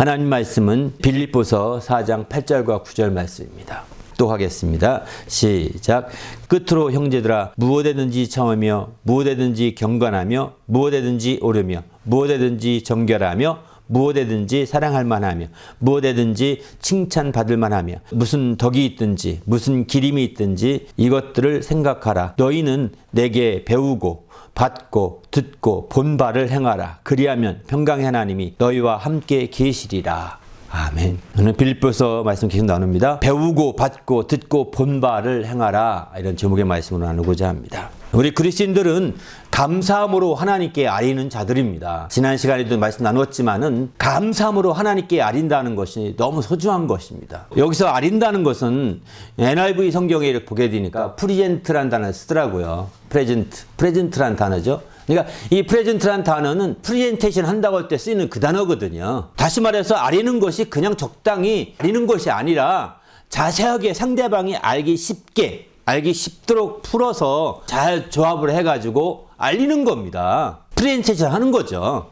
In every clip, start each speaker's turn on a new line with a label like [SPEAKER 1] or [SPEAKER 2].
[SPEAKER 1] 하나님 말씀은 빌립보서 4장 8절과 9절 말씀입니다. 또 하겠습니다. 시작. 끝으로 형제들아 무엇에든지 청하며 무엇에든지 경건하며 무엇에든지 오르며 무엇에든지 정결하며 무엇에든지 사랑할 만하며 무엇에든지 칭찬받을 만하며 무슨 덕이 있든지 무슨 기림이 있든지 이것들을 생각하라. 너희는 내게 배우고 받고 듣고 본 바를 행하라. 그리하면 평강의 하나님이 너희와 함께 계시리라. 아멘. 오늘 빌립보서 말씀 계속 나눕니다. 배우고 받고 듣고 본 바를 행하라. 이런 제목의 말씀으로 나누고자 합니다. 우리 그리스도인들은 감사함으로 하나님께 아리는 자들입니다. 지난 시간에도 말씀 나눴지만은 감사함으로 하나님께 아린다는 것이 너무 소중한 것입니다. 여기서 아린다는 것은 NIV 성경에 이렇게 보게 되니까 프리젠트라는 단어를 쓰더라고요. 프레젠트라는 단어죠. 그러니까 이 프레젠트라는 단어는 프레젠테이션 한다고 할 때 쓰이는 그 단어거든요. 다시 말해서 아리는 것이 그냥 적당히 아리는 것이 아니라 자세하게 상대방이 알기 쉽도록 풀어서 잘 조합을 해가지고 알리는 겁니다. 프레젠테이션 하는 거죠.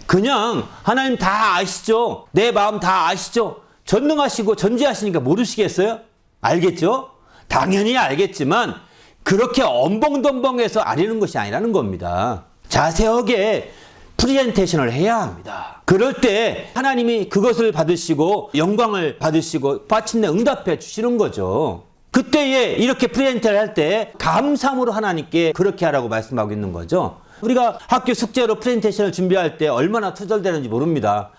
[SPEAKER 1] 그냥 하나님 다 아시죠? 내 마음 다 아시죠? 전능하시고 전지하시니까 모르시겠어요? 알겠죠? 당연히 알겠지만 그렇게 엄벙덤벙해서 아리는 것이 아니라는 겁니다. 자세하게 프레젠테이션을 해야 합니다. 그럴 때 하나님이 그것을 받으시고 영광을 받으시고 마침내 응답해 주시는 거죠. 그때에 이렇게 프레젠테이션을 할 때 감사함으로 하나님께 그렇게 하라고 말씀하고 있는 거죠. 우리가 학교 숙제로 프레젠테이션을 준비할 때 얼마나 투덜대는지 모릅니다.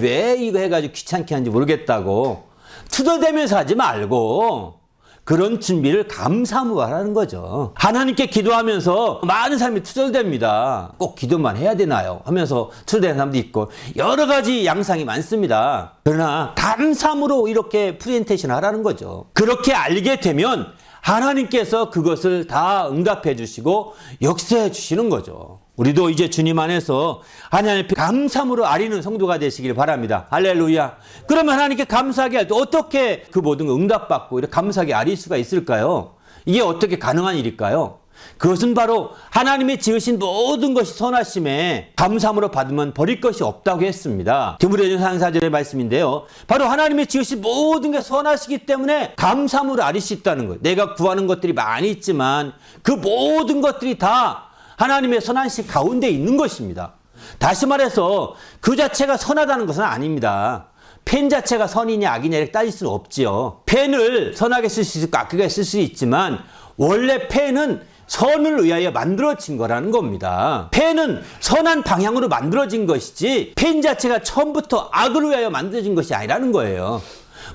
[SPEAKER 1] 왜 이거 해가지고 귀찮게 하는지 모르겠다고. 투덜대면서 하지 말고 그런 준비를 감사함으로 하라는 거죠. 하나님께 기도하면서 많은 사람이 투덜댑니다. 꼭 기도만 해야 되나요? 하면서 투덜대는 사람도 있고 여러 가지 양상이 많습니다. 그러나 감사함으로 이렇게 프레젠테이션을 하라는 거죠. 그렇게 알게 되면 하나님께서 그것을 다 응답해 주시고 역사해 주시는 거죠. 우리도 이제 주님 안에서 하나님 앞에 감사함으로 아리는 성도가 되시길 바랍니다. 할렐루야. 그러면 하나님께 감사하게 할 때 어떻게 그 모든 걸 응답받고 이렇게 감사하게 아릴 수가 있을까요? 이게 어떻게 가능한 일일까요? 그것은 바로 하나님이 지으신 모든 것이 선하심에 감사함으로 받으면 버릴 것이 없다고 했습니다. 디모데전서 4절의 말씀인데요. 바로 하나님이 지으신 모든 게 선하시기 때문에 감사함으로 아릴 수 있다는 거예요. 내가 구하는 것들이 많이 있지만 그 모든 것들이 다 하나님의 선하심 가운데 있는 것입니다. 다시 말해서 그 자체가 선하다는 것은 아닙니다. 펜 자체가 선이냐 악이냐 이렇게 따질 수는 없지요. 펜을 선하게 쓸 수 있고 악하게 쓸 수 있지만 원래 펜은 선을 위하여 만들어진 거라는 겁니다. 펜은 선한 방향으로 만들어진 것이지 펜 자체가 처음부터 악을 위하여 만들어진 것이 아니라는 거예요.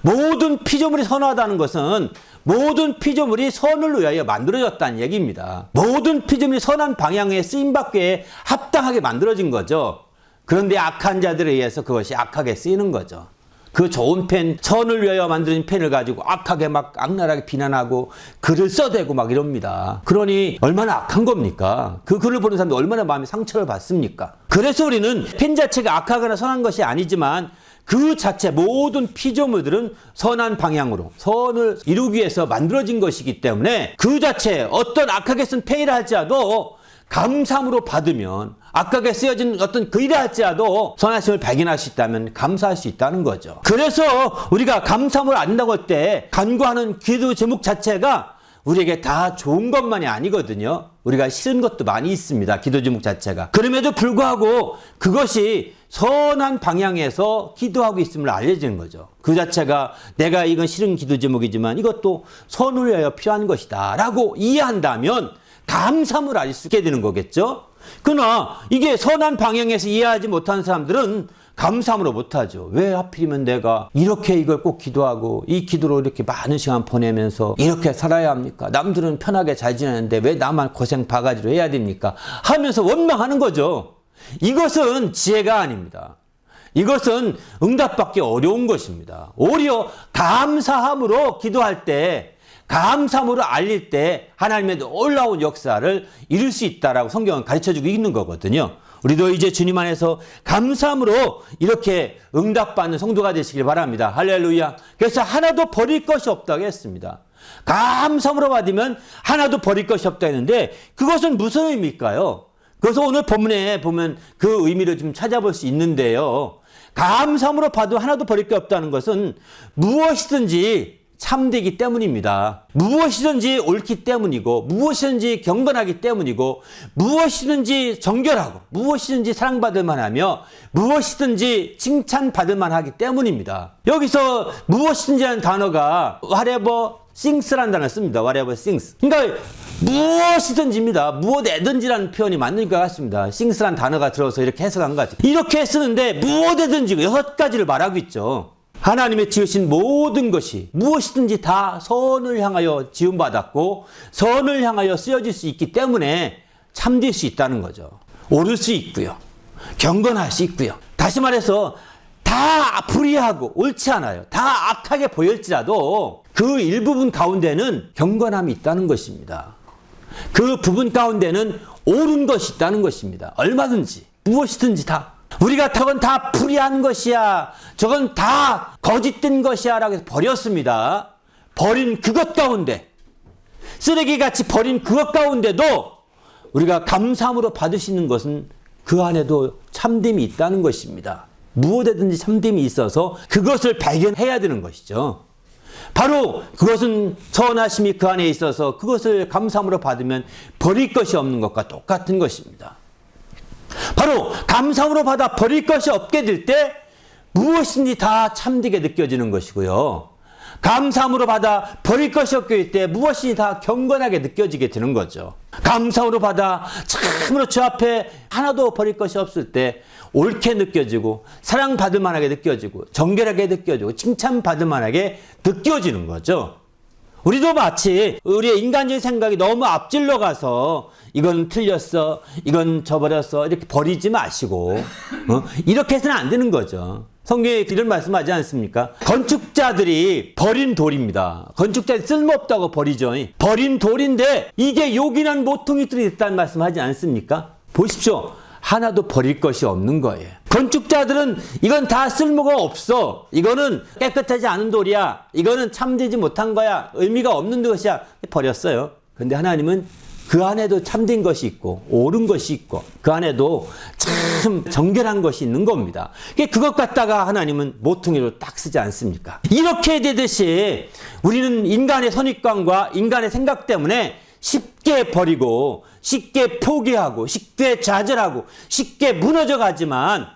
[SPEAKER 1] 모든 피조물이 선하다는 것은 모든 피조물이 선을 위하여 만들어졌다는 얘기입니다. 모든 피조물이 선한 방향에 쓰임받기에 합당하게 만들어진 거죠. 그런데 악한 자들에 의해서 그것이 악하게 쓰이는 거죠. 그 좋은 펜, 선을 위하여 만든 펜을 가지고 악하게 막 악랄하게 비난하고 글을 써대고 막 이럽니다. 그러니 얼마나 악한 겁니까? 그 글을 보는 사람도 얼마나 마음에 상처를 받습니까? 그래서 우리는 펜 자체가 악하거나 선한 것이 아니지만 그 자체 모든 피조물들은 선한 방향으로 선을 이루기 위해서 만들어진 것이기 때문에 그 자체 어떤 악하게 쓴 펜이라 할지라도 감사함으로 받으면 악하게 쓰여진 어떤 글이라 할지라도 선하심을 발견할 수 있다면 감사할 수 있다는 거죠. 그래서 우리가 감사함을 안다고 할 때 간구하는 기도 제목 자체가 우리에게 다 좋은 것만이 아니거든요. 우리가 싫은 것도 많이 있습니다. 기도 제목 자체가. 그럼에도 불구하고 그것이 선한 방향에서 기도하고 있음을 알려지는 거죠. 그 자체가 내가 이건 싫은 기도 제목이지만 이것도 선을 위하여 필요한 것이다 라고 이해한다면 감사함을 알 수 있게 되는 거겠죠. 그러나 이게 선한 방향에서 이해하지 못하는 사람들은 감사함으로 못하죠. 왜 하필이면 내가 이렇게 이걸 꼭 기도하고 이 기도로 이렇게 많은 시간 보내면서 이렇게 살아야 합니까? 남들은 편하게 잘 지내는데 왜 나만 고생 바가지로 해야 됩니까? 하면서 원망하는 거죠. 이것은 지혜가 아닙니다. 이것은 응답받기 어려운 것입니다. 오히려 감사함으로 기도할 때 감사함으로 알릴 때 하나님의 놀라운 역사를 이룰 수 있다라고 성경은 가르쳐주고 있는 거거든요. 우리도 이제 주님 안에서 감사함으로 이렇게 응답받는 성도가 되시길 바랍니다. 할렐루야. 그래서 하나도 버릴 것이 없다고 했습니다. 감사함으로 받으면 하나도 버릴 것이 없다 했는데 그것은 무슨 의미일까요? 그래서 오늘 본문에 보면 그 의미를 좀 찾아볼 수 있는데요. 감사함으로 봐도 하나도 버릴 게 없다는 것은 무엇이든지 참되기 때문입니다. 무엇이든지 옳기 때문이고, 무엇이든지 경건하기 때문이고, 무엇이든지 정결하고, 무엇이든지 사랑받을 만하며, 무엇이든지 칭찬받을 만하기 때문입니다. 여기서 무엇이든지라는 단어가 whatever things라는 단어를 씁니다. whatever things. 그러니까 무엇이든지입니다. 무엇이든지라는 표현이 맞는 것 같습니다. things라는 단어가 들어서 이렇게 해석한 것 같아요. 이렇게 쓰는데 무엇이든지 6가지를 말하고 있죠. 하나님의 지으신 모든 것이 무엇이든지 다 선을 향하여 지음받았고 선을 향하여 쓰여질 수 있기 때문에 참될 수 있다는 거죠. 옳을 수 있고요. 경건할 수 있고요. 다시 말해서 다 불의하고 옳지 않아요. 다 악하게 보일지라도 그 일부분 가운데는 경건함이 있다는 것입니다. 그 부분 가운데는 옳은 것이 있다는 것입니다. 얼마든지 무엇이든지 다. 우리가 저건 다 불의한 것이야, 저건 다 거짓된 것이야 라고 해서 버렸습니다. 버린 그것 가운데, 쓰레기같이 버린 그것 가운데도 우리가 감사함으로 받을 수 있는 것은 그 안에도 참됨이 있다는 것입니다. 무엇에든지 참됨이 있어서 그것을 발견해야 되는 것이죠. 바로 그것은 선하심이 그 안에 있어서 그것을 감사함으로 받으면 버릴 것이 없는 것과 똑같은 것입니다. 바로 감사함으로 받아 버릴 것이 없게 될 때 무엇인지 다 참되게 느껴지는 것이고요. 감사함으로 받아 버릴 것이 없게 될 때 무엇이 다 경건하게 느껴지게 되는 거죠. 감사함으로 받아 참으로 주 앞에 하나도 버릴 것이 없을 때 옳게 느껴지고 사랑받을 만하게 느껴지고 정결하게 느껴지고 칭찬받을 만하게 느껴지는 거죠. 우리도 마치 우리의 인간적인 생각이 너무 앞질러 가서 이건 틀렸어, 이건 저버렸어 이렇게 버리지 마시고 이렇게 해서는 안 되는 거죠. 성경에 이런 말씀하지 않습니까? 건축자들이 버린 돌입니다. 건축자들이 쓸모없다고 버리죠. 버린 돌인데 이게 요긴한 모퉁이들이 있다는 말씀하지 않습니까? 보십시오. 하나도 버릴 것이 없는 거예요. 건축자들은 이건 다 쓸모가 없어, 이거는 깨끗하지 않은 돌이야, 이거는 참되지 못한 거야, 의미가 없는 것이야, 버렸어요. 그런데 하나님은 그 안에도 참된 것이 있고 옳은 것이 있고 그 안에도 참 정결한 것이 있는 겁니다. 그것 갖다가 하나님은 모퉁이로 딱 쓰지 않습니까? 이렇게 되듯이 우리는 인간의 선입관과 인간의 생각 때문에 쉽게 버리고 쉽게 포기하고 쉽게 좌절하고 쉽게 무너져 가지만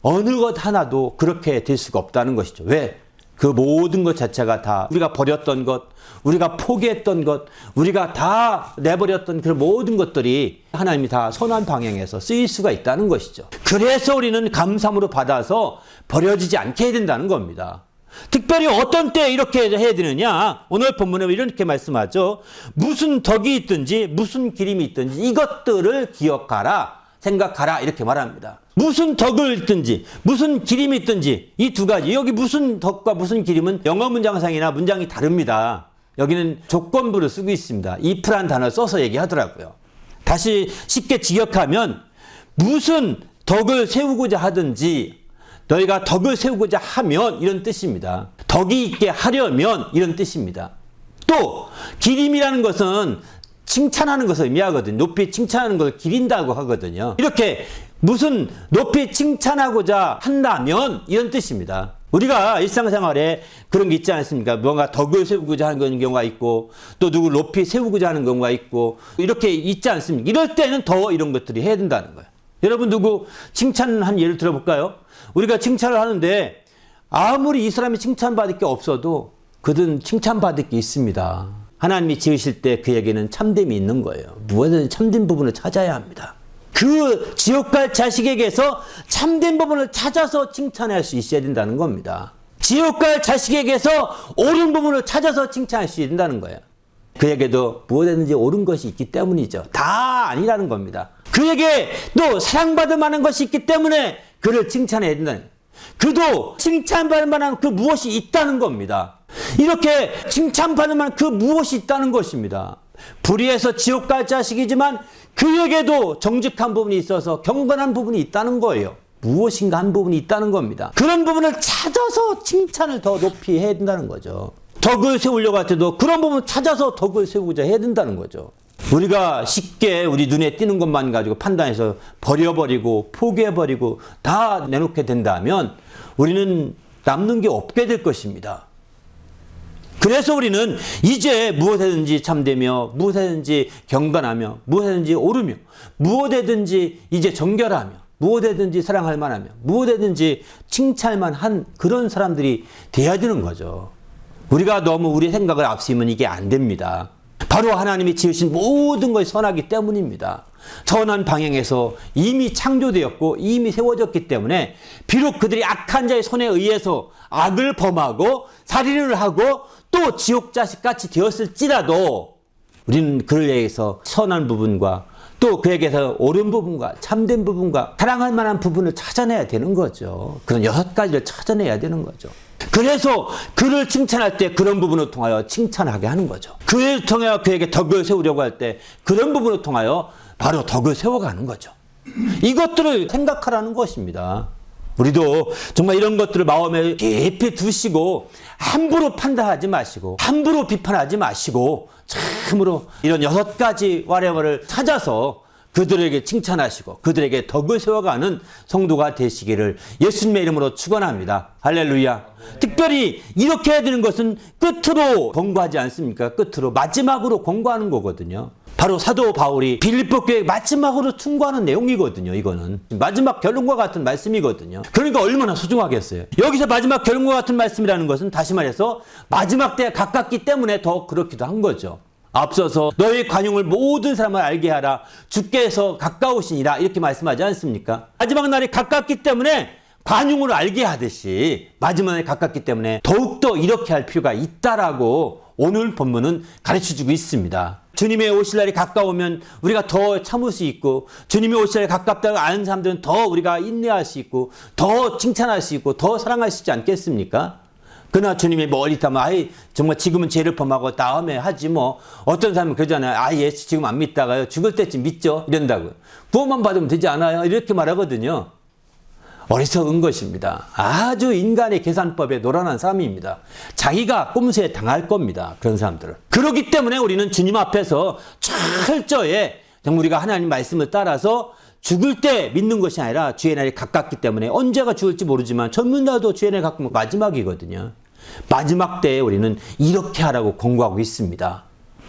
[SPEAKER 1] 어느 것 하나도 그렇게 될 수가 없다는 것이죠. 왜? 그 모든 것 자체가 다 우리가 버렸던 것, 우리가 포기했던 것, 우리가 다 내버렸던 그 모든 것들이 하나님이 다 선한 방향에서 쓰일 수가 있다는 것이죠. 그래서 우리는 감사함으로 받아서 버려지지 않게 해야 된다는 겁니다. 특별히 어떤 때 이렇게 해야 되느냐? 오늘 본문에 이렇게 말씀하죠. 무슨 덕이 있든지 무슨 기림이 있든지 이것들을 기억하라, 생각하라 이렇게 말합니다. 무슨 덕을 있든지 무슨 기림이 있든지 이 두 가지, 여기 무슨 덕과 무슨 기림은 영어 문장상이나 문장이 다릅니다. 여기는 조건부를 쓰고 있습니다. if라는 단어를 써서 얘기하더라고요. 다시 쉽게 직역하면 무슨 덕을 세우고자 하든지 너희가 덕을 세우고자 하면 이런 뜻입니다. 덕이 있게 하려면 이런 뜻입니다. 또 기림이라는 것은 칭찬하는 것을 의미하거든요. 높이 칭찬하는 것을 기린다고 하거든요. 이렇게 무슨 높이 칭찬하고자 한다면 이런 뜻입니다. 우리가 일상생활에 그런 게 있지 않습니까? 뭔가 덕을 세우고자 하는 경우가 있고 또 누구 높이 세우고자 하는 경우가 있고 이렇게 있지 않습니까? 이럴 때는 더 이런 것들이 해야 된다는 거예요. 여러분 누구 칭찬 한 예를 들어볼까요? 우리가 칭찬을 하는데 아무리 이 사람이 칭찬받을 게 없어도 그들은 칭찬받을 게 있습니다. 하나님이 지으실 때 그에게는 참됨이 있는 거예요. 무엇이든 참된 부분을 찾아야 합니다. 그 지옥 갈 자식에게서 참된 부분을 찾아서 칭찬할 수 있어야 된다는 겁니다. 지옥 갈 자식에게서 옳은 부분을 찾아서 칭찬할 수 있다는 거예요. 그에게도 무엇이든지 옳은 것이 있기 때문이죠. 다 아니라는 겁니다. 그에게 또 사랑받을 만한 것이 있기 때문에 그를 칭찬해야 된다는 거예요. 그도 칭찬받을 만한 그 무엇이 있다는 겁니다. 이렇게 칭찬받을 만한 그 무엇이 있다는 것입니다. 불의해서 지옥 갈 자식이지만 그에게도 정직한 부분이 있어서 경건한 부분이 있다는 거예요. 무엇인가 한 부분이 있다는 겁니다. 그런 부분을 찾아서 칭찬을 더 높이 해야 된다는 거죠. 덕을 세우려고 할 때도 그런 부분을 찾아서 덕을 세우고자 해야 된다는 거죠. 우리가 쉽게 우리 눈에 띄는 것만 가지고 판단해서 버려버리고 포기해버리고 다 내놓게 된다면 우리는 남는 게 없게 될 것입니다. 그래서 우리는 이제 무엇에든지 참되며 무엇에든지 경건하며 무엇에든지 오르며 무엇에든지 이제 정결하며 무엇에든지 사랑할 만하며 무엇에든지 칭찬할 만한 그런 사람들이 돼야 되는 거죠. 우리가 너무 우리 생각을 앞세우면 이게 안 됩니다. 바로 하나님이 지으신 모든 것이 선하기 때문입니다. 선한 방향에서 이미 창조되었고 이미 세워졌기 때문에 비록 그들이 악한 자의 손에 의해서 악을 범하고 살인을 하고 또 지옥 자식같이 되었을지라도 우리는 그를 위해서 선한 부분과 또 그에게서 옳은 부분과 참된 부분과 사랑할 만한 부분을 찾아내야 되는 거죠. 그런 6가지를 찾아내야 되는 거죠. 그래서 그를 칭찬할 때 그런 부분을 통하여 칭찬하게 하는 거죠. 그를 통하여 그에게 덕을 세우려고 할 때 그런 부분을 통하여 바로 덕을 세워가는 거죠. 이것들을 생각하라는 것입니다. 우리도 정말 이런 것들을 마음에 깊이 두시고 함부로 판단하지 마시고 함부로 비판하지 마시고 참으로 이런 6가지 와레버를 찾아서 그들에게 칭찬하시고 그들에게 덕을 세워가는 성도가 되시기를 예수님의 이름으로 축원합니다. 할렐루야. 특별히 이렇게 해야 되는 것은 끝으로 권고하지 않습니까? 끝으로 마지막으로 권고하는 거거든요. 바로 사도 바울이 빌립보 교회 마지막으로 충고하는 내용이거든요. 이거는 마지막 결론과 같은 말씀이거든요. 그러니까 얼마나 소중하겠어요. 여기서 마지막 결론과 같은 말씀이라는 것은 다시 말해서 마지막 때에 가깝기 때문에 더 그렇기도 한 거죠. 앞서서 너희 관용을 모든 사람을 알게 하라. 주께서 가까우시니라 이렇게 말씀하지 않습니까? 마지막 날이 가깝기 때문에 관용을 알게 하듯이 마지막 날이 가깝기 때문에 더욱더 이렇게 할 필요가 있다라고 오늘 본문은 가르쳐주고 있습니다. 주님의 오실 날이 가까우면 우리가 더 참을 수 있고 주님의 오실 날이 가깝다고 아는 사람들은 더 우리가 인내할 수 있고 더 칭찬할 수 있고 더 사랑할 수 있지 않겠습니까? 그러나 주님이 멀리 있다면 아이 정말 지금은 죄를 범하고 다음에 하지 뭐. 어떤 사람은 그러잖아요. 아 예수 지금 안 믿다가요 죽을 때쯤 믿죠 이런다고요. 구원만 받으면 되지 않아요 이렇게 말하거든요. 어리석은 것입니다. 아주 인간의 계산법에 노란한 사람입니다. 자기가 꼼수에 당할 겁니다. 그런 사람들은. 그렇기 때문에 우리는 주님 앞에서 철저히 정말 우리가 하나님 말씀을 따라서 죽을 때 믿는 것이 아니라 주의 날이 가깝기 때문에 언제가 죽을지 모르지만 전문나도 주의 날이 가까우면 마지막이거든요. 마지막 때에 우리는 이렇게 하라고 권고하고 있습니다.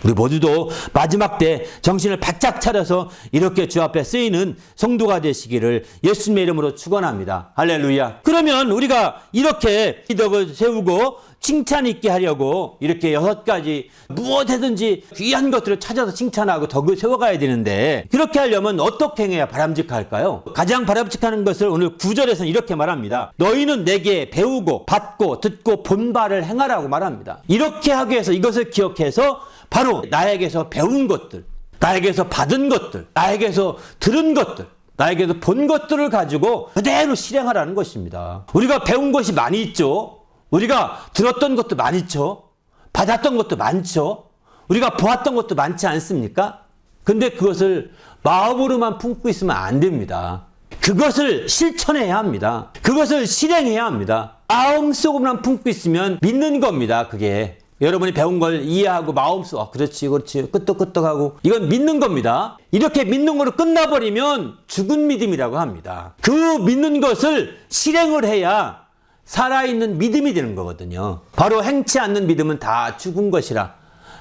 [SPEAKER 1] 우리 모두도 마지막 때 정신을 바짝 차려서 이렇게 주 앞에 쓰이는 성도가 되시기를 예수님의 이름으로 축원합니다. 할렐루야. 그러면 우리가 이렇게 기덕을 세우고 칭찬 있게 하려고 이렇게 6가지 무엇이든지 귀한 것들을 찾아서 칭찬하고 덕을 세워가야 되는데 그렇게 하려면 어떻게 행해야 바람직할까요? 가장 바람직한 것을 오늘 9절에서는 이렇게 말합니다. 너희는 내게 배우고 받고 듣고 본 바를 행하라고 말합니다. 이렇게 하기 위해서 이것을 기억해서 바로 나에게서 배운 것들, 나에게서 받은 것들, 나에게서 들은 것들, 나에게서 본 것들을 가지고 그대로 실행하라는 것입니다. 우리가 배운 것이 많이 있죠. 우리가 들었던 것도 많이 있죠. 받았던 것도 많죠. 우리가 보았던 것도 많지 않습니까? 근데 그것을 마음으로만 품고 있으면 안 됩니다. 그것을 실천해야 합니다. 그것을 실행해야 합니다. 마음속으로만 품고 있으면 믿는 겁니다. 그게. 여러분이 배운 걸 이해하고 마음속 그렇지 끄떡끄떡하고 이건 믿는 겁니다. 이렇게 믿는 거로 끝나버리면 죽은 믿음이라고 합니다. 그 믿는 것을 실행을 해야 살아있는 믿음이 되는 거거든요. 바로 행치 않는 믿음은 다 죽은 것이라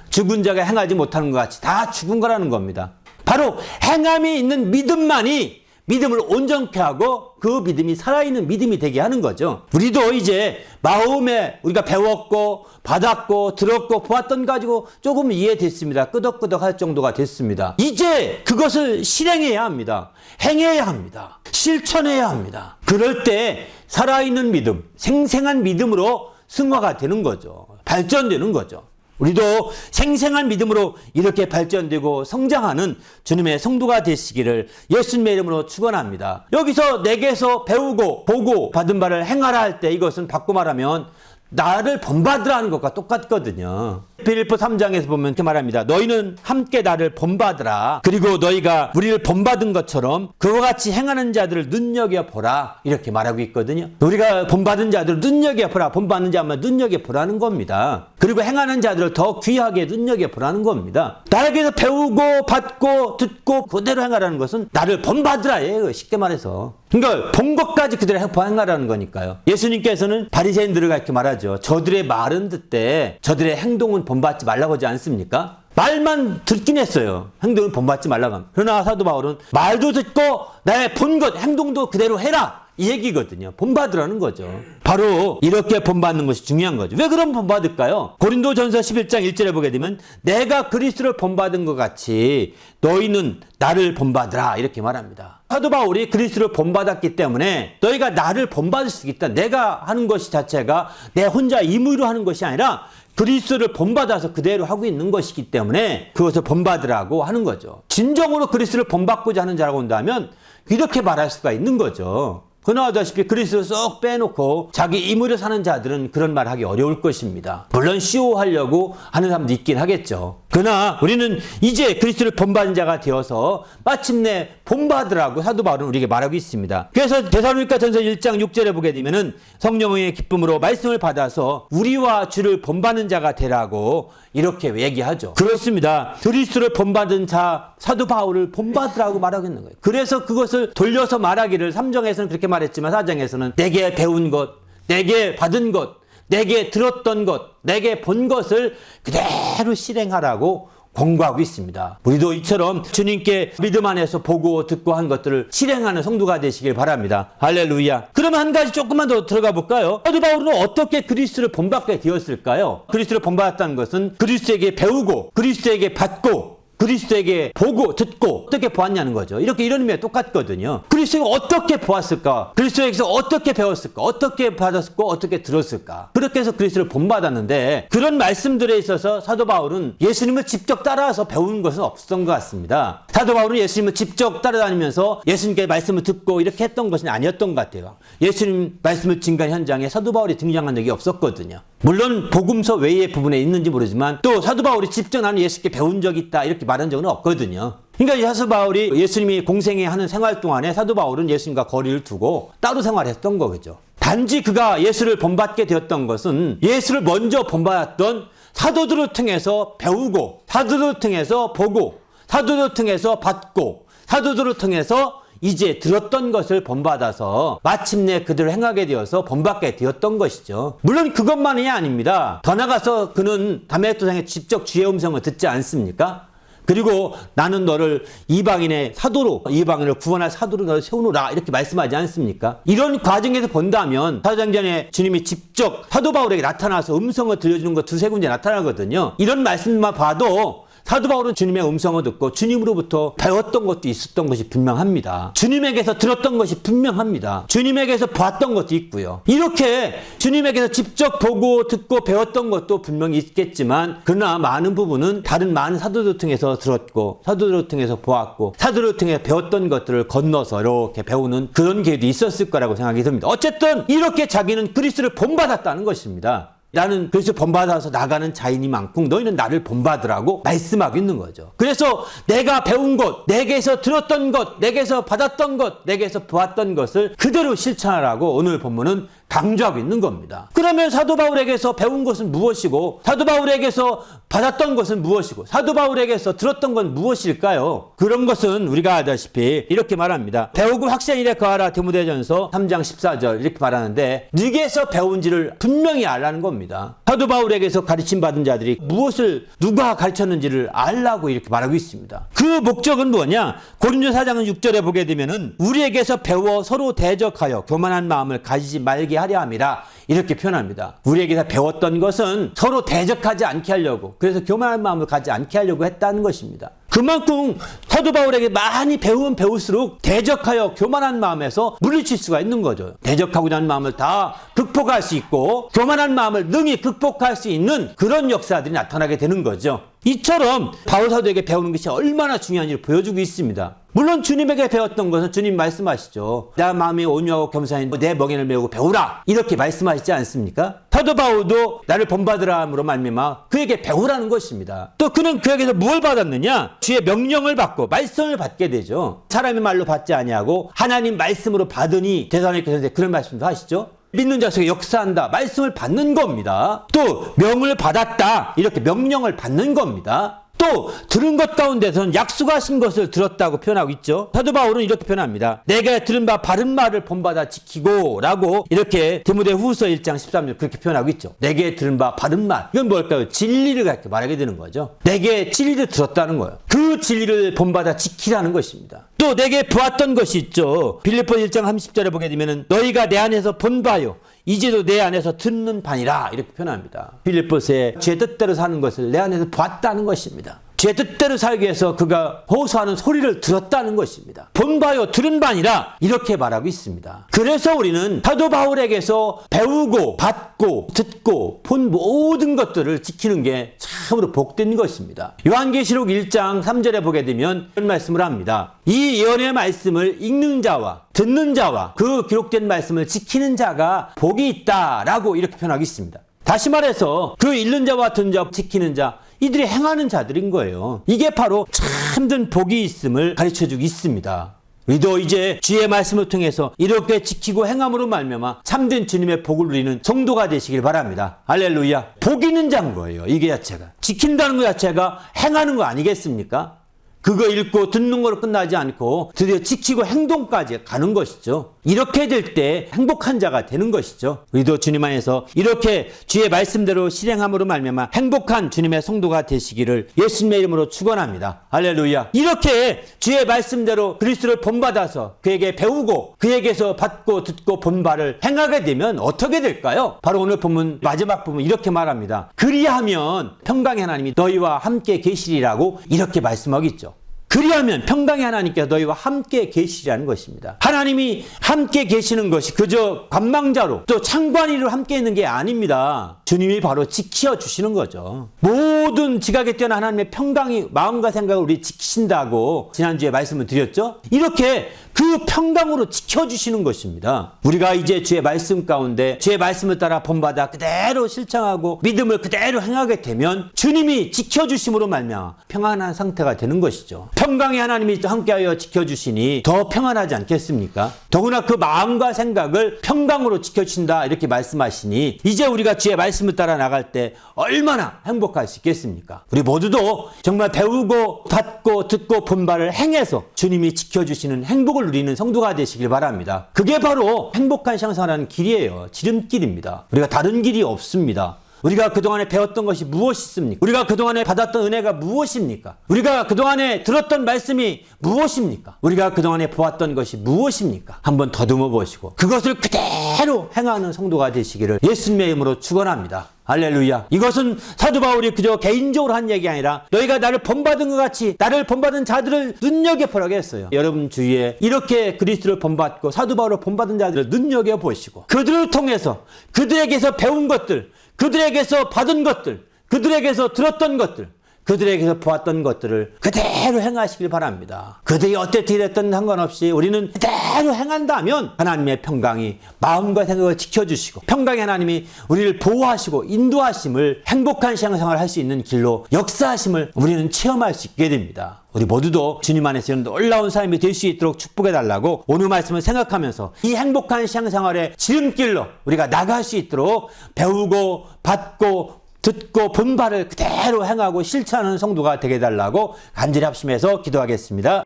[SPEAKER 1] 죽은 자가 행하지 못하는 것 같이 다 죽은 거라는 겁니다. 바로 행함이 있는 믿음만이 믿음을 온전케 하고 그 믿음이 살아있는 믿음이 되게 하는 거죠. 우리도 이제 마음에 우리가 배웠고 받았고 들었고 보았던 가지고 조금 이해됐습니다. 끄덕끄덕 할 정도가 됐습니다. 이제 그것을 실행해야 합니다. 행해야 합니다. 실천해야 합니다. 그럴 때 살아있는 믿음, 생생한 믿음으로 승화가 되는 거죠. 발전되는 거죠. 우리도 생생한 믿음으로 이렇게 발전되고 성장하는 주님의 성도가 되시기를 예수님의 이름으로 축원합니다. 여기서 내게서 배우고 보고 받은 바를 행하라 할 때 이것은 바꿔 말하면 나를 본받으라는 것과 똑같거든요. 빌립보 3장에서 보면 이렇게 말합니다. 너희는 함께 나를 본받으라. 그리고 너희가 우리를 본받은 것처럼 그와 같이 행하는 자들을 눈여겨보라. 이렇게 말하고 있거든요. 우리가 본받은 자들을 눈여겨보라. 본받는 자만 눈여겨보라는 겁니다. 그리고 행하는 자들을 더 귀하게 눈여겨보라는 겁니다. 나에게서 배우고 받고 듣고 그대로 행하라는 것은 나를 본받으라예요. 쉽게 말해서. 그러니까 본 것까지 그대로 행하라는 거니까요. 예수님께서는 바리새인들을 이렇게 말하죠. 저들의 말은 듣되 저들의 행동은 본받지 말라고 하지 않습니까? 말만 듣긴 했어요. 행동은 본받지 말라고 합니다. 그러나 사도 바울은 말도 듣고 나의 본 것, 행동도 그대로 해라. 이 얘기거든요. 본받으라는 거죠. 바로 이렇게 본받는 것이 중요한 거죠. 왜 그럼 본받을까요? 고린도전서 11장 1절에 보게 되면 내가 그리스도를 본받은 것 같이 너희는 나를 본받으라 이렇게 말합니다. 사도 바울이 그리스도를 본받았기 때문에 너희가 나를 본받을 수 있다. 내가 하는 것이 자체가 내 혼자 임의로 하는 것이 아니라 그리스도를 본받아서 그대로 하고 있는 것이기 때문에 그것을 본받으라고 하는 거죠. 진정으로 그리스도를 본받고자 하는 자라고 한다면 이렇게 말할 수가 있는 거죠. 그러나 아다시피 그리스도를 쏙 빼놓고 자기 임의로 사는 자들은 그런 말 하기 어려울 것입니다. 물론 쇼하려고 하는 사람도 있긴 하겠죠. 그러나 우리는 이제 그리스도를 본받은 자가 되어서 마침내 본받으라고 사도 바울은 우리에게 말하고 있습니다. 그래서 데살로니가전서 1장 6절에 보게 되면은 성령의 기쁨으로 말씀을 받아서 우리와 주를 본받는 자가 되라고 이렇게 얘기하죠. 그렇습니다. 그리스도를 본받은 자 사도 바울을 본받으라고 말하고 있는 거예요. 그래서 그것을 돌려서 말하기를 3장에서는 그렇게 말했지만 4장에서는 내게 배운 것, 내게 받은 것, 내게 들었던 것, 내게 본 것을 그대로 실행하라고 권고하고 있습니다. 우리도 이처럼 주님께 믿음 안에서 보고 듣고 한 것들을 실행하는 성도가 되시길 바랍니다. 할렐루야. 그러면 한 가지 조금만 더 들어가 볼까요? 사도 바울은 어떻게 그리스도를 본받게 되었을까요? 그리스도를 본받았다는 것은 그리스도에게 배우고 그리스도에게 받고 그리스도에게 보고 듣고 어떻게 보았냐는 거죠. 이렇게 이런 의미가 똑같거든요. 그리스도가 어떻게 보았을까? 그리스도에게서 어떻게 배웠을까? 어떻게 받았을까? 어떻게 들었을까? 그렇게 해서 그리스도를 본받았는데 그런 말씀들에 있어서 사도 바울은 예수님을 직접 따라서 배운 것은 없었던 것 같습니다. 사도 바울은 예수님을 직접 따라다니면서 예수님께 말씀을 듣고 이렇게 했던 것은 아니었던 것 같아요. 예수님 말씀을 증거한 현장에 사도 바울이 등장한 적이 없었거든요. 물론 복음서 외의 부분에 있는지 모르지만 또 사도 바울이 직접 나는 예수께 배운 적이 있다 이렇게 말한 적은 없거든요. 그러니까 사도 바울이 예수님이 공생에 하는 생활 동안에 사도 바울은 예수님과 거리를 두고 따로 생활했던 거겠죠. 단지 그가 예수를 본받게 되었던 것은 예수를 먼저 본받았던 사도들을 통해서 배우고 사도들을 통해서 보고 사도들을 통해서 받고 사도들을 통해서 이제 들었던 것을 본받아서 마침내 그들을 행하게 되어서 본받게 되었던 것이죠. 물론 그것만이 아닙니다. 더 나아가서 그는 다메섹 도상에 직접 주의 음성을 듣지 않습니까? 그리고 나는 너를 이방인의 사도로 이방인을 구원할 사도로 너를 세우노라 이렇게 말씀하지 않습니까? 이런 과정에서 본다면 사도행전에 주님이 직접 사도 바울에게 나타나서 음성을 들려주는 거 두세 군데 나타나거든요. 이런 말씀만 봐도 사도 바울은 주님의 음성을 듣고 주님으로부터 배웠던 것도 있었던 것이 분명합니다. 주님에게서 들었던 것이 분명합니다. 주님에게서 봤던 것도 있고요. 이렇게 주님에게서 직접 보고 듣고 배웠던 것도 분명히 있겠지만 그러나 많은 부분은 다른 많은 사도들 통해서 들었고 사도들을 통해서 보았고 사도를 통해 배웠던 것들을 건너서 이렇게 배우는 그런 기회도 있었을 거라고 생각이 듭니다. 어쨌든 이렇게 자기는 그리스도를 본받았다는 것입니다. 나는 그리스도 본받아서 나가는 자인이 많고 너희는 나를 본받으라고 말씀하고 있는 거죠. 그래서 내가 배운 것, 내게서 들었던 것, 내게서 받았던 것, 내게서 보았던 것을 그대로 실천하라고 오늘 본문은 강조하고 있는 겁니다. 그러면 사도 바울에게서 배운 것은 무엇이고 사도 바울에게서 받았던 것은 무엇이고 사도 바울에게서 들었던 건 무엇일까요? 그런 것은 우리가 아다시피 이렇게 말합니다. 배우고 확신일에 거하라 디모데전서 3장 14절 이렇게 말하는데 누구에서 배운지를 분명히 알라는 겁니다. 사도 바울에게서 가르침받은 자들이 무엇을 누가 가르쳤는지를 알라고 이렇게 말하고 있습니다. 그 목적은 뭐냐? 고린도 4장 6절에 보게 되면은 우리에게서 배워 서로 대적하여 교만한 마음을 가지지 말게 하려 함이라 이렇게 표현합니다. 우리에게서 배웠던 것은 서로 대적하지 않게 하려고 그래서 교만한 마음을 가지지 않게 하려고 했다는 것입니다. 그만큼 사도 바울에게 많이 배우면 배울수록 대적하여 교만한 마음에서 물리칠 수가 있는 거죠. 대적하고자 하는 마음을 다 극복할 수 있고 교만한 마음을 능히 극복할 수 있는 그런 역사들이 나타나게 되는 거죠. 이처럼 바울 사도에게 배우는 것이 얼마나 중요한지를 보여주고 있습니다. 물론 주님에게 배웠던 것은 주님 말씀하시죠. 내 마음이 온유하고 겸손히 내 멍에를 메우고 배우라. 이렇게 말씀하시지 않습니까? 사도 바울도 나를 본받으라 함으로 말미암아 그에게 배우라는 것입니다. 또 그는 그에게서 무엇을 받았느냐? 주의 명령을 받고 말씀을 받게 되죠. 사람의 말로 받지 아니하고 하나님 말씀으로 받으니 대사로니께서 그런 말씀도 하시죠. 믿는 자 속에 역사한다. 말씀을 받는 겁니다. 또 명을 받았다. 이렇게 명령을 받는 겁니다. 또 들은 것 가운데서는 약속하신 것을 들었다고 표현하고 있죠. 사도 바울은 이렇게 표현합니다. 내가 들은 바 바른 말을 본받아 지키고 라고 이렇게 디모데후서 1장 13절 그렇게 표현하고 있죠. 내게 들은 바 바른 말. 이건 뭘까요? 진리를 그렇게 말하게 되는 거죠. 내게 진리를 들었다는 거예요. 그 진리를 본받아 지키라는 것입니다. 또 내게 보았던 것이 있죠. 빌립보 1장 30절에 보게 되면 너희가 내 안에서 본 바요 이제도 내 안에서 듣는 바니라 이렇게 표현합니다. 빌립보서의 제 뜻대로 사는 것을 내 안에서 봤다는 것입니다. 제 뜻대로 살기 위해서 그가 호소하는 소리를 들었다는 것입니다. 본 바요 들은 바니라 이렇게 말하고 있습니다. 그래서 우리는 사도 바울에게서 배우고 받고 듣고 본 모든 것들을 지키는 게 참으로 복된 것입니다. 요한계시록 1장 3절에 보게 되면 이런 말씀을 합니다. 이 예언의 말씀을 읽는 자와 듣는 자와 그 기록된 말씀을 지키는 자가 복이 있다라고 이렇게 표현하고 있습니다. 다시 말해서 그 읽는 자와 듣는 자, 지키는 자 이들이 행하는 자들인 거예요. 이게 바로 참된 복이 있음을 가르쳐주고 있습니다. 우리도 이제 주의 말씀을 통해서 이렇게 지키고 행함으로 말미암아 참된 주님의 복을 누리는 성도가 되시길 바랍니다. 할렐루야. 복 있는 자인 거예요. 이게 자체가. 지킨다는 것 자체가 행하는 거 아니겠습니까? 그거 읽고 듣는 걸로 끝나지 않고 드디어 지키고 행동까지 가는 것이죠. 이렇게 될 때 행복한 자가 되는 것이죠. 우리도 주님 안에서 이렇게 주의 말씀대로 실행함으로 말미암아 행복한 주님의 성도가 되시기를 예수님의 이름으로 축원합니다. 할렐루야. 이렇게 주의 말씀대로 그리스도를 본받아서 그에게 배우고 그에게서 받고 듣고 본 바를 행하게 되면 어떻게 될까요? 바로 오늘 본문 마지막 부분 이렇게 말합니다. 그리하면 평강의 하나님이 너희와 함께 계시리라고 이렇게 말씀하고 있죠. 그리하면 평강의 하나님께서 너희와 함께 계시리라는 것입니다. 하나님이 함께 계시는 것이 그저 관망자로 또 창관이로 함께 있는 게 아닙니다. 주님이 바로 지켜주시는 거죠. 모든 지각에 뛰어난 하나님의 평강이 마음과 생각을 우리 지키신다고 지난주에 말씀을 드렸죠. 이렇게 그 평강으로 지켜주시는 것입니다. 우리가 이제 주의 말씀 가운데 주의 말씀을 따라 본받아 그대로 실천하고 믿음을 그대로 행하게 되면 주님이 지켜주심으로 말미암아 평안한 상태가 되는 것이죠. 평강의 하나님이 함께하여 지켜주시니 더 평안하지 않겠습니까? 더구나 그 마음과 생각을 평강으로 지켜주신다 이렇게 말씀하시니 이제 우리가 주의 말씀을 따라 나갈 때 얼마나 행복할 수 있겠습니까? 우리 모두도 정말 배우고 받고 듣고 본 바를 행해서 주님이 지켜주시는 행복을 누리는 성도가 되시길 바랍니다. 그게 바로 행복한 신앙생활하는 길이에요. 지름길입니다. 우리가 다른 길이 없습니다. 우리가 그동안에 배웠던 것이 무엇이 있습니까? 우리가 그동안에 받았던 은혜가 무엇입니까? 우리가 그동안에 들었던 말씀이 무엇입니까? 우리가 그동안에 보았던 것이 무엇입니까? 한번 더듬어 보시고 그것을 그대로 행하는 성도가 되시기를 예수님의 이름으로 축원합니다. 할렐루야. 이것은 사도 바울이 그저 개인적으로 한 얘기 아니라 너희가 나를 본받은 것 같이 나를 본받은 자들을 눈여겨보라고 했어요. 여러분 주위에 이렇게 그리스도를 본받고 사도 바울을 본받은 자들을 눈여겨보시고 그들을 통해서 그들에게서 배운 것들 그들에게서 받은 것들, 그들에게서 들었던 것들, 그들에게서 보았던 것들을 그대로 행하시길 바랍니다. 그들이 어떻게 됐든 상관없이 우리는 그대로 행한다면 하나님의 평강이 마음과 생각을 지켜주시고 평강의 하나님이 우리를 보호하시고 인도하심을 행복한 신앙생활을 할 수 있는 길로 역사하심을 우리는 체험할 수 있게 됩니다. 우리 모두도 주님 안에서 이런 놀라운 삶이 될 수 있도록 축복해달라고 오늘 말씀을 생각하면서 이 행복한 신앙생활의 지름길로 우리가 나갈 수 있도록 배우고 받고 듣고 본 바를 그대로 행하고 실천하는 성도가 되게 해달라고 간절히 합심해서 기도하겠습니다.